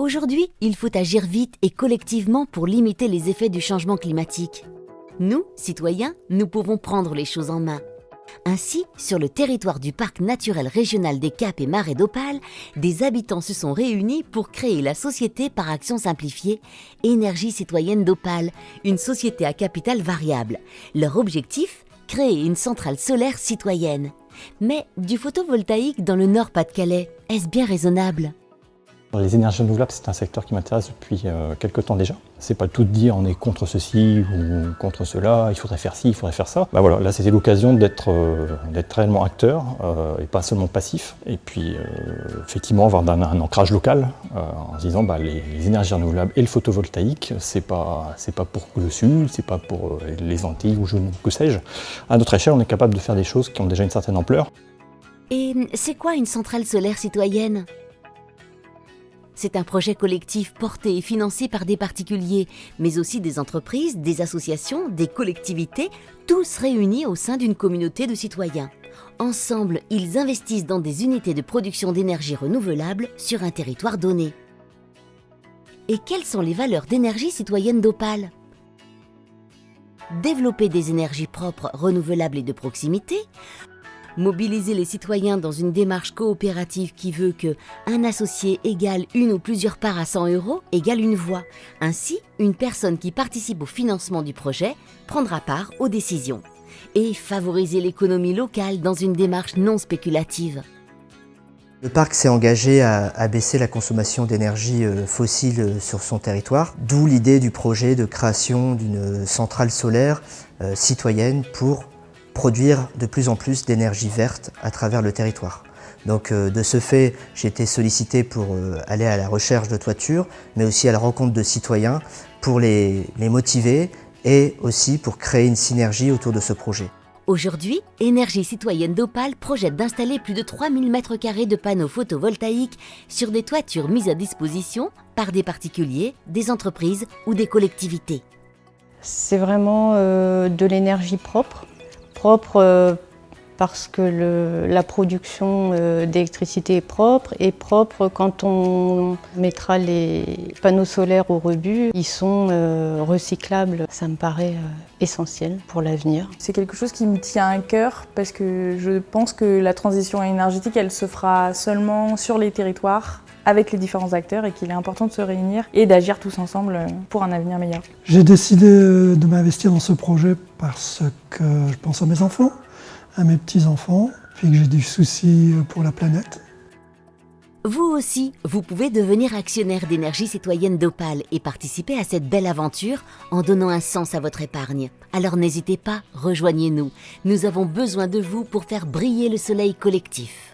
Aujourd'hui, il faut agir vite et collectivement pour limiter les effets du changement climatique. Nous, citoyens, nous pouvons prendre les choses en main. Ainsi, sur le territoire du parc naturel régional des Caps et Marais d'Opale, des habitants se sont réunis pour créer la société par action simplifiée Énergie citoyenne d'Opale, une société à capital variable. Leur objectif ? Créer une centrale solaire citoyenne. Mais du photovoltaïque dans le Nord-Pas-de-Calais, est-ce bien raisonnable ? Les énergies renouvelables, c'est un secteur qui m'intéresse depuis quelques temps déjà. C'est pas tout de dire on est contre ceci ou contre cela, il faudrait faire ci, il faudrait faire ça. Voilà, là c'était l'occasion d'être réellement acteur et pas seulement passif. Et puis effectivement avoir un ancrage local en se disant les énergies renouvelables et le photovoltaïque, c'est pas pour le Sud, c'est pas pour les Antilles ou que sais-je. À notre échelle, on est capable de faire des choses qui ont déjà une certaine ampleur. Et c'est quoi une centrale solaire citoyenne ? C'est un projet collectif porté et financé par des particuliers, mais aussi des entreprises, des associations, des collectivités, tous réunis au sein d'une communauté de citoyens. Ensemble, ils investissent dans des unités de production d'énergie renouvelable sur un territoire donné. Et quelles sont les valeurs d'énergie citoyenne d'Opale ? Développer des énergies propres, renouvelables et de proximité. Mobiliser les citoyens dans une démarche coopérative qui veut que un associé égale une ou plusieurs parts à 100 € égale une voix. Ainsi, une personne qui participe au financement du projet prendra part aux décisions. Et favoriser l'économie locale dans une démarche non spéculative. Le parc s'est engagé à baisser la consommation d'énergie fossile sur son territoire, d'où l'idée du projet de création d'une centrale solaire citoyenne pour produire de plus en plus d'énergie verte à travers le territoire. Donc de ce fait, j'ai été sollicité pour aller à la recherche de toitures, mais aussi à la rencontre de citoyens pour les motiver et aussi pour créer une synergie autour de ce projet. Aujourd'hui, Énergie citoyenne d'Opale projette d'installer plus de 3000 m² de panneaux photovoltaïques sur des toitures mises à disposition par des particuliers, des entreprises ou des collectivités. C'est vraiment de l'énergie propre parce que la production d'électricité est propre quand on mettra les panneaux solaires au rebut, ils sont recyclables. Ça me paraît essentiel pour l'avenir. C'est quelque chose qui me tient à cœur parce que je pense que la transition énergétique, elle se fera seulement sur les territoires avec les différents acteurs et qu'il est important de se réunir et d'agir tous ensemble pour un avenir meilleur. J'ai décidé de m'investir dans ce projet parce que je pense à mes enfants, à mes petits-enfants, puis que j'ai du souci pour la planète. Vous aussi, vous pouvez devenir actionnaire d'Énergie citoyenne d'Opale et participer à cette belle aventure en donnant un sens à votre épargne. Alors n'hésitez pas, rejoignez-nous. Nous avons besoin de vous pour faire briller le soleil collectif.